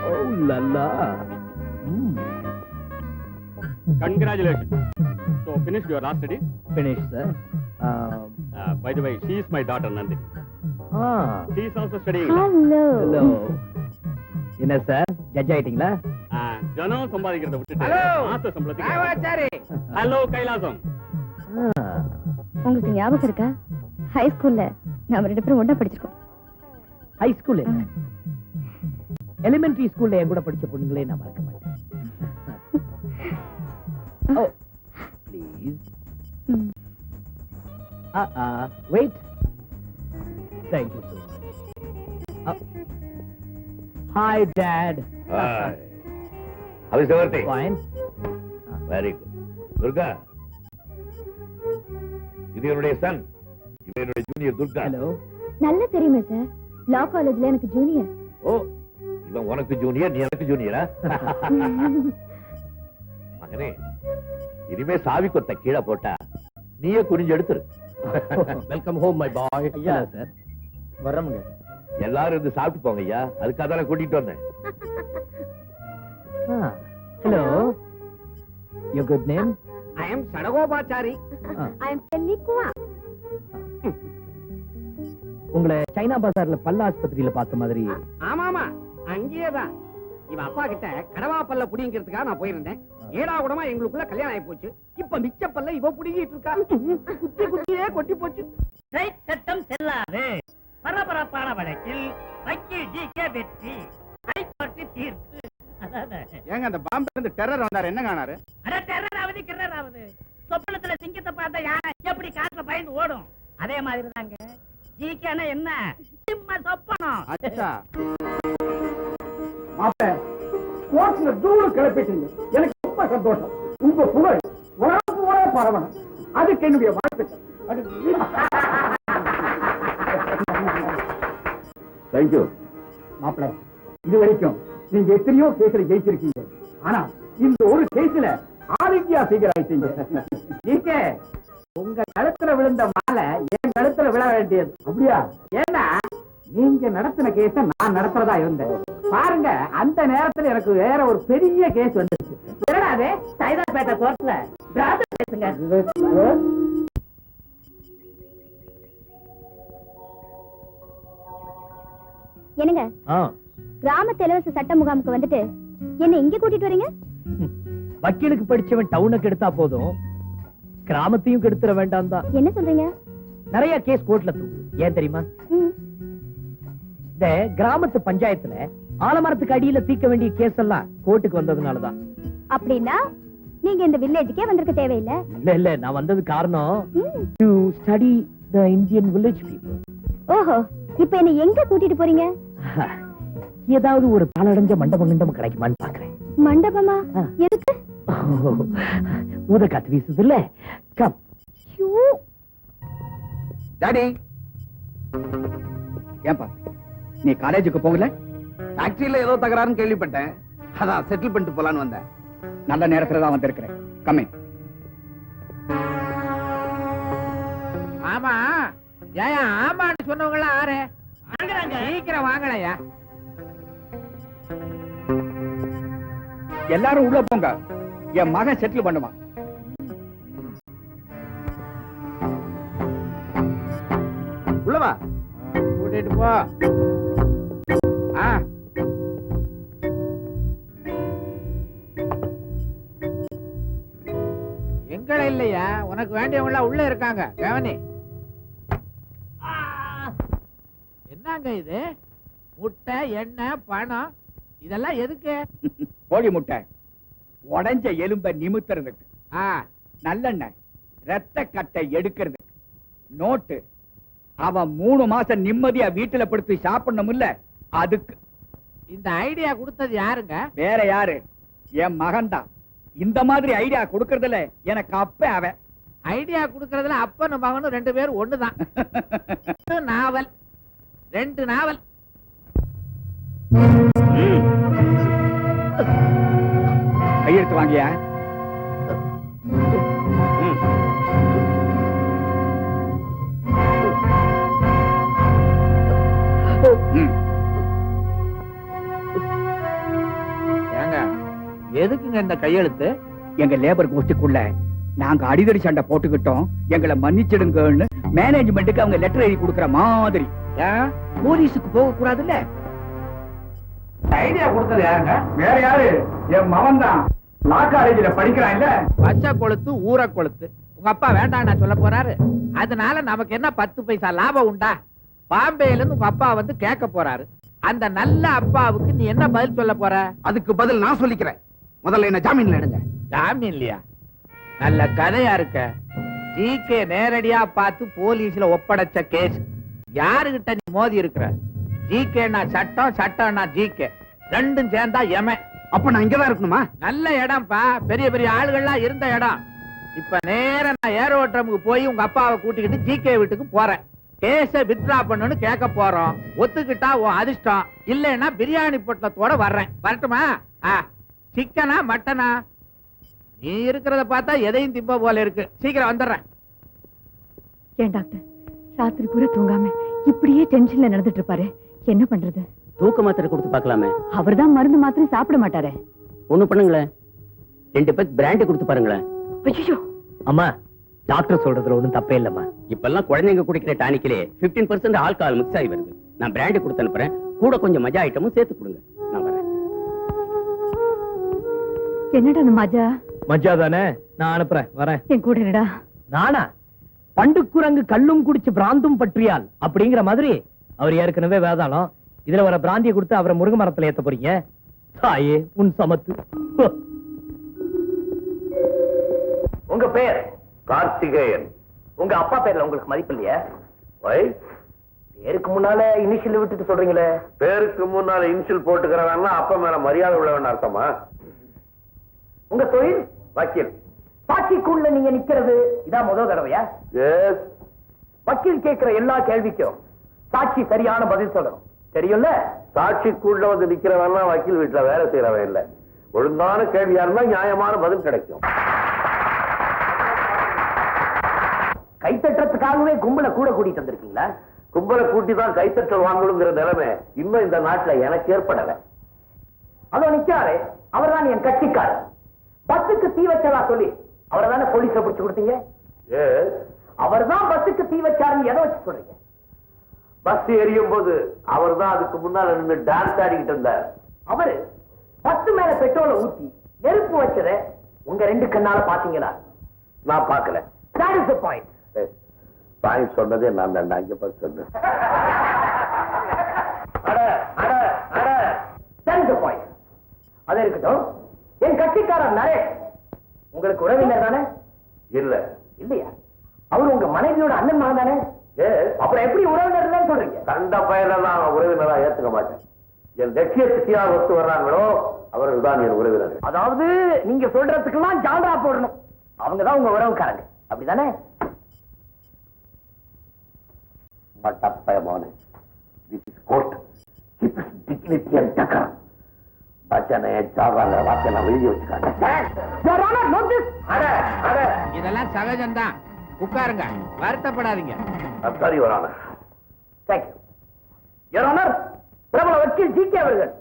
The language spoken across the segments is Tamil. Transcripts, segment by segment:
Oh la la. Congratulations. So finished your last studies? Finished, sir. By the way, she is my daughter Nandini. She is also studying. Hello. என்ன சார் ஜட்ஜ் ஆயிட்டீங்களா? ஜனம் சம்பாதிக்கிறத விட்டுட்டு மாச சம்பளத்துக்கு. ஆவாச்சாரி. ஹலோ கைலாசம். உங்களுக்கு ஞாபகம் இருக்கா? ஹை ஸ்கூல்ல நாம ரெண்டு பேரும் ஒண்ணா படிச்சிருக்கோம். ஹை ஸ்கூல்ல எலிமெண்டரி ஸ்கூல்ல என் கூட படிச்ச பொண்ணுங்களே நான் மறக்க மாட்டேன். Oh please. Wait. Thank you so much. Hi Dad. Hi. How is everything? Fine. Very good. Durga. இது என்னுடைய சன். இவன் என்னுடைய ஜூனியர் துர்கா. Hello. நல்லா தெரியுமே சார். லா காலேஜ்ல எனக்கு ஜூனியர். ஓ, இவன் உனக்கு ஜூனியர், நீ எனக்கு ஜூனியரா? மகனே, இனிமே சாவி கொத்த கீழே போட்டா நீயே குறிஞ்சு எடுத்துரு. Welcome home my boy. ஐயா சார் வரமுங்க. எல்லாரும் இருந்து சாப்பிட்டு போங்க ஐயா. அதுக்காக தான் கூட்டிட்டு வந்தேன். Hello. Your good name? I am சடகோபாச்சாரி. I am Pellikua. உங்களை சைனா பஜார்ல பல்ல ஆஸ்பத்திரியில பார்த்த மாதிரி. ஆமாமா, அங்கேயேதான். இவ அப்பா கிட்ட கடவா பல்ல புடிங்கிறதுக்காக நான் போயிருந்தேன். ஏடா கூடமா எங்களுக்குள்ள கல்யாணம் ஆகி போச்சு. இப்ப மிச்ச பல்ல இவ புடிங்கிட்டு இருக்கா. குத்தி குத்தியே கொட்டி போச்சு. சட்டம் செல்லாது. பரபரப்பான வழக்கில் வக்கீல் ஜி.கே. வெற்றி. ஹைகோர்ட் தீர்ப்பு. ஏங்க அந்த பாம்பே இருந்து டெரர் வந்தாரு, என்ன காணாரு? அட டெரராவது கிரராவது. சொப்பனத்துல சிங்கத்தை பார்த்த யானை எப்படி காட்டுல பயந்து ஓடும், அதே மாதிரி தாங்க ஜி.கே.னா என்ன சிம்ம சொப்பனம். அச்சா மாப்பிள்ள, கோர்ட்ல தூளு கிளப்பிட்டீங்க. எனக்கு ரொம்ப சந்தோஷம். உங்க புகழ் உலகம் பூரா பரவணும். அதுக்கு என்னுடைய வாழ்த்துக்கள். தேங்க்யூ. மாப்பிள்ள, இது வரைக்கும் நீங்க எத்தனையோ கேஸ்ல ஜெயிச்சிருக்கீங்க. ஆனா இந்த ஒரு கேஸ்ல ஆல் இந்தியா சீக்கிரம் ஆயிட்டீங்க. ஜி.கே., உங்க கழுத்துல விழுந்த மாலை என் கழுத்துல விழ வேண்டியது. அப்படியா? ஏன்னா நீங்க நடத்தின கேஸ நான் நடத்துறதா இருந்தேன். பாருங்க, அந்த நேரத்துல எனக்கு வேற ஒரு பெரிய கேஸ் வந்துருச்சு. என்னடாது சைதாப்பேட்டை கோர்ட்ல டிராஃப்ட் பேசுங்க. என்னங்க கிராமத்து இலவச சட்ட முகாமுக்கு வந்துட்டு என்ன இங்க கூட்டிட்டு வரீங்க? வக்கீலுக்கு படிச்சவன் டவுனுக்கு எடுத்தா போதும், கிராமத்தையும் கெடுத்துற வேண்டாம் தான். என்ன சொல்றீங்க? நிறைய கேஸ் கோர்ட்ல தூக்கு. ஏன் தெரியுமா? இந்த கிராமத்து பஞ்சாயத்துல ஆலமரத்துக்கு அடியில தீர்க்க வேண்டிய கேஸ் எல்லாம் கோர்ட்டுக்கு வந்ததுனாலதான். அப்படின்னா நீங்க இந்த வில்லேஜுக்கே வந்திருக்க தேவையில்லை. இல்ல நான் வந்தது காரணம் to study the Indian village people. ஓஹோ, இப்ப என்ன எங்க கூட்டிட்டு போறீங்க? ஏதாவது ஒரு பாலடைஞ்ச மண்டபம் கிடைக்குமான்னு பாக்குறேன். மண்டபமா? எதுக்கு? ஊத காத்து வீசுது இல்ல. கம். டாடி, ஏன்பா நீ காலேஜுக்கு போகல? ஃபேக்டரியில ஏதோ தகராறுன்னு கேள்விப்பட்டேன். அதான் செட்டில் பண்ணிட்டு போலான்னு வந்தேன். நல்ல நேரத்துல தான் வந்திருக்கிறேன். கம்மே. ஆமா, ஏன் ஆமான்னு சொன்னவங்கள ஆறு சீக்கிரம் வாங்கலையா? எல்லாரும் உள்ள போங்க. என் மகன் செட்டில் பண்ணுவான். உள்ளவா கூட்டிட்டு போ. எங்களை இல்லையா, உனக்கு வேண்டியவங்கள உள்ள இருக்காங்க. கவனி. என்னங்க இது? முட்டை, எண்ணெய், பணம், இதெல்லாம் எதுக்கு? கோழி முட்டை, உடைஞ்ச எலும்ப நிமித்துறதுக்கு. நல்லெண்ணெய், ரத்த கட்டை எடுக்கிறதுக்கு. நோட்டு, அவன் 3 மாசம் நிம்மதியா வீட்டுல படுத்து சாப்பிடணும் இல்ல, அதுக்கு. இந்த ஐடியா கொடுத்தது யாருங்க? வேற யாரு? என் மகன் தான். இந்த மாதிரி ஐடியா கொடுக்கறதுல எனக்கு அப்ப அவன். ஐடியா கொடுக்கறதுல அப்பனும் மகனும் 2 பேரும் ஒண்ணுதான். நாவல், 2 நாவல். கையெழுத்து வாங்கியா? எதுக்குங்க இந்த கையெழுத்து? எங்க லேபர் கோஷ்டிக்குள்ள நாங்க அடிதடி சண்டை போட்டுக்கிட்டோம், எங்களை மன்னிச்சிடுங்கன்னு மேனேஜ்மெண்ட்டுக்கு அவங்க லெட்டர் எழுதி கொடுக்கற மாதிரி. ஏன் போலீஸுக்கு போக கூடாதுல்ல? ஐடியா கொடுத்தது யாருங்க? வேற யாரு? என் மகன் தான். லா காலேஜ்ல படிக்கிறான் இல்ல? பச்சை கொளுத்து ஊற கொளுத்து உங்க அப்பா வேண்டாம் நான் சொல்ல போறாரு. அதனால நமக்கு என்ன 10 பைசா லாபம் உண்டா? பாம்பேல இருந்து உங்க அப்பா வந்து கேட்க போறாரு. அந்த நல்ல அப்பாவுக்கு நீ என்ன பதில் சொல்ல போற? அதுக்கு பதில் நான் சொல்லிக்கிறேன். முதல்ல என்ன ஜாமீன்ல எடுங்க. ஜாமீன் இல்லையா? நல்ல கதையா இருக்க. ஜிகே நேரடியா பார்த்து போலீஸ்ல ஒப்படைச்ச கேஸ். யாருகிட்ட நீ மோதி இருக்கிற? ஜிகேனா சட்டம், சட்டம்னா ஜிகே, ரெண்டும் சேர்ந்தா எமன். அப்ப நான் இங்கதான் இருக்கணுமா? நல்ல இடம்ப்பா, பெரிய பெரிய ஆளுகள்லாம் இருந்த இடம். இப்ப நேரா நான் ஏரோட்ரமுக்கு போய் உங்க அப்பாவை கூட்டிக்கிட்டு ஜிகே வீட்டுக்கு போறேன். கேஸ வித்ரா பண்ணணும்னு கேட்க போறோம். ஒத்துக்கிட்டா உன் அதிர்ஷ்டம், இல்லைன்னா பிரியாணி பொட்டலத்தோட வர்றேன். வரட்டுமா? சிக்கனா மட்டனா? நீ இருக்கிறத பார்த்தா எதையும் திம்ப போல இருக்கு. சீக்கிரம் வந்துடுறேன். ஏன் டாக்டர் ராத்திரி பூரா தூங்காம இப்படியே டென்ஷன்ல நடந்துட்டு இருப்பாரு, என்ன பண்றது? தூக்க மாத்திரை கொடுத்து பார்க்கலாமே. அவர்தான் மருந்து மாத்திரை சாப்பிட மாட்டாரே. ஒண்ணு பண்ணுங்களேன், 2 பேக் பிராண்டி கொடுத்து பாருங்களேன். ஐயோ அம்மா, டாக்டர் சொல்றதுல ஒண்ணும் தப்பே இல்லம்மா. இப்பெல்லாம் குழந்தைங்க குடிக்கிற டானிக்கிலே 15% ஆல்கஹால் மிக்ஸ் ஆகி வருது. நான் பிராண்டி கொடுத்து அனுப்புறேன், கூட கொஞ்சம் மஜா ஐட்டமும் சேர்த்து கொடுங்க. நான் வரேன். என்னடா அந்த மஜா? மஜா தானே, நான் அனுப்புறேன், வரேன். என் கூட என்னடா? நானா? பண்டுக்குரங்கு கல்லும் குடிச்சு பிராந்தும் பற்றியால் அப்படிங்கிற மாதிரி அவர் ஏற்கனவே வேதாளம். இதுல வர பிராந்தியை கொடுத்து அவரை முருக மரத்துல ஏத்த போறீங்க. தாயே உன் சமத்து. உங்க பேர்? கார்த்திகேயன். உங்க அப்பா பேர்ல உங்களுக்கு மதிப்பு இல்லையா? பேருக்கு முன்னால இனிஷியல் விட்டுட்டு சொல்றீங்களே. பேருக்கு முன்னால இனிஷியல் போட்டுக்கிறவன்னா அப்பா மேல மரியாதை உள்ளவன் அர்த்தமா? உங்க தொழில்? வக்கீல். சாட்சிக்குள்ள நீங்க நிக்கிறது இதான் முதல் தடவையா? வக்கீல் கேட்கிற எல்லா கேள்விக்கும் சாட்சி சரியான பதில் சொல்லணும், தெரியும்ல? சாட்சிக்குள்ள வந்து நிக்கிறவன்னா வக்கீல் வீட்டுல வேலை செய்யறவன் இல்ல. ஒழுங்கான கேள்வியா இருந்தா நியாயமான பதில் கிடைக்கும். கைத்தட்டுறதுக்காகவே கும்பலை கூட கூட்டிட்டு வந்திருக்கீங்களா? கும்பலை கூட்டி தான் கைத்தட்டல் வாங்கணுங்கிற நிலைமை இன்னும் இந்த நாட்டுல எனக்கு ஏற்படல. அதோ நிக்காரு, அவர் தான் என் கட்சிக்காரர். பஸ்ஸுக்கு தீ வச்சதா சொல்லி அவரை தானே போலீஸ்ல பிடிச்சு கொடுத்தீங்க? அவர் தான் பஸ்ஸுக்கு தீ வச்சாருன்னு எதை வச்சு சொல்றீங்க? பஸ் எரியும் போது அவர் தான் அதுக்கு முன்னால நின்று டான்ஸ் ஆடிக்கிட்டு இருந்தார். அவரு பஸ் மேல பெட்ரோலை ஊத்தி நெருப்பு வச்சத உங்க 2 கண்ணால பாத்தீங்களா? நான் பாக்கல. That is the point. Point சொன்னதே நான் தான், அங்க பஸ் சொன்னேன். That is the point. அது இருக்கட்டும், என் கட்சிக்காரர் நரேஷ் உங்களுக்கு உறவினர் தானே? இல்ல. இல்லையா? அவரு உங்க மனைவியோட அண்ணன் மகன் தானே? அப்புறம் எப்படி உறவினர் சொல்றீங்க? கண்ட பயனெல்லாம் உறவினரா ஏத்துக்க மாட்டேன். என் லட்சியத்துக்கு யார் ஒத்து வர்றாங்களோ அவர்கள் தான் என் உறவினர்கள். அதாவது நீங்க சொல்றதுக்கெல்லாம் ஜால்ரா போடணும், அவங்கதான் உங்க உறவுக்காரங்க, அப்படிதானே? மட்டப்பயமான this is court. Keep his dignity and decorum. பச்சனை சாவால வாக்கெல்லாம் வெளியே வச்சுக்காங்க. இதெல்லாம் சகஜம்தான். உட்காருங்க, வருத்தப்படாதீங்க. சரி your honour. Thank you your honour. பிரபல வக்கீல் ஜிகே அவர்கள்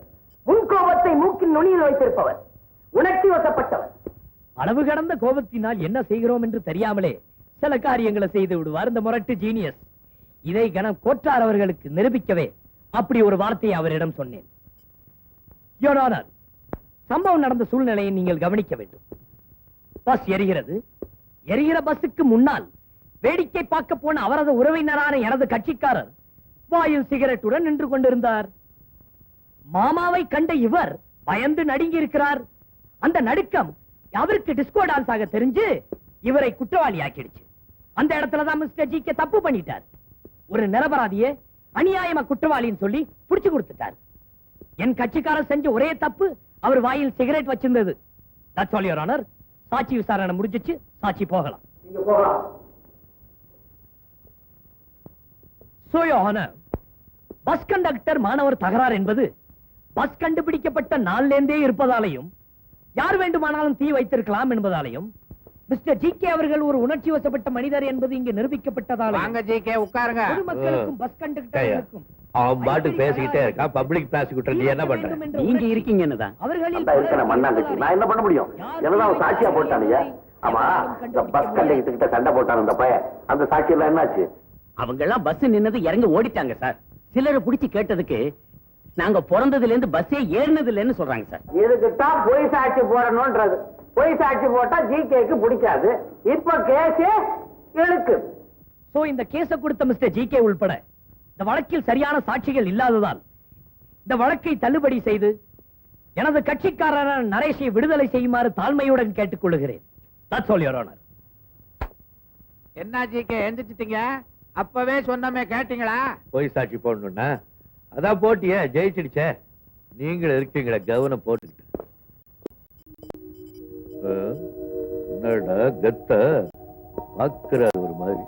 முன்கோபத்தை மூக்கின் நுனியில் வைத்திருப்பவர், உணர்ச்சி வசப்பட்டவர். அளவு கடந்த கோபத்தினால் என்ன செய்கிறோம் என்று தெரியாமலே சில காரியங்களை செய்து விடுவார் இந்த முரட்டு ஜீனியஸ். இதை கணம் கோட்டார் அவர்களுக்கு நிரூபிக்கவே அப்படி ஒரு வார்த்தையை அவரிடம் சொன்னேன். யுவர் ஆனர், சம்பவம் நடந்த சூழ்நிலையை நீங்கள் கவனிக்க வேண்டும். பஸ் எரிகிறது. எரிகிற பஸ்ஸுக்கு முன்னால் வேடிக்கை பார்க்க போன அவரது உறவினரான எனது கட்சிக்காரர் வாயில் சிகரெட்டுடன் நின்று கொண்டிருந்தார். மாமாவை கண்ட இவர் பயந்து நடுங்கி இருக்கிறார். அந்த நடுக்கம் அவருக்கு டிஸ்கோ டான்ஸ் ஆக தெரிஞ்சு இவரை குற்றவாளி ஆக்கிடுச்சு. அந்த இடத்துலதான் மிஸ்டர் ஜிகே தப்பு பண்ணிட்டார். ஒரு நிரபராதியே அநியாயமா குற்றவாளின்னு சொல்லி புடிச்சு கொடுத்துட்டார். என் கட்சிக்காரர் செஞ்ச ஒரே தப்பு அவர் வாயில் சிகரெட் வச்சிருந்தது. That's all, Your Honor. சாட்சி விசாரணை முடிஞ்சிச்சு, சாட்சி போகலாம். So, Your Honor, bus conductor மாணவர் தகராறு என்பது பஸ் கண்டுபிடிக்கப்பட்ட நாளிலேந்தே இருப்பதாலையும் யார் வேண்டுமானாலும் தீ வைத்திருக்கலாம் என்பதாலையும் மிஸ்டர் ஜிகே அவர்கள் ஒரு உணர்ச்சி வசப்பட்ட மனிதர் என்பது இங்கு நிரூபிக்கப்பட்டதாலும் வாங்க ஜிகே, உட்காருங்க. பொதுமக்களுக்கும் பஸ் கண்டக்டர்களுக்கும் அவன் பாட்டுக்கு பேசிக்கிட்டே இருக்கான். பப்ளிக் ப்ராசிக்யூட்டர் நீ என்ன பண்ற? நீங்க இருக்கீங்கன்னு தான். அவர்களில் அந்த இருக்கிற மண்ணாங்கட்டி நான் என்ன பண்ண முடியும்? என்னதான் அவன் சாட்சியா போட்டானுங்க. ஆமா, இந்த பஸ் கண்டக்டர் கிட்ட சண்டை போட்டான் அந்த பையன். அந்த சாட்சியெல்லாம் என்னாச்சு? அவங்க எல்லாம் பஸ் நின்னது இறங்கி ஓடிட்டாங்க சார். சிலரை பிடிச்சு கேட்டதுக்கு நாங்க பிறந்ததுல இருந்து பஸ்ஸே ஏறினது இல்லைன்னு சொல்றாங்க சார். இதுக்குத்தான் பொய் சாட்சி போடணும்ன்றது. பொய் சாட்சி போட்டா ஜிகேக்கு பிடிக்காது. இப்ப கேஸே இழுக்கு. சோ இந்த கேஸ கொடுத்த மிஸ்டர் ஜிகே உள்பட இந்த வழக்கில் சரியான சாட்சிகள் இல்லாததால் இந்த வழக்கை தள்ளுபடி செய்து எனது கட்சிக்காரரான நரேஷை விடுதலை செய்யுமாறு தாழ்மையுடன் கேட்டுக்கொள்கிறேன். That's all, Your Honor. என்ன ஜிகே எந்திரிச்சிட்டீங்க? அப்பவே சொன்னமே கேட்டீங்களா? போய் சாட்சி போடணும்னா அதான் போட்டியே, ஜெயிச்சிடுச்சே. நீங்களும் இருக்கீங்களா கவனம் போட்டுக்கிட்டு. என்னடா கத்த பாக்குறாரு ஒரு மாதிரி.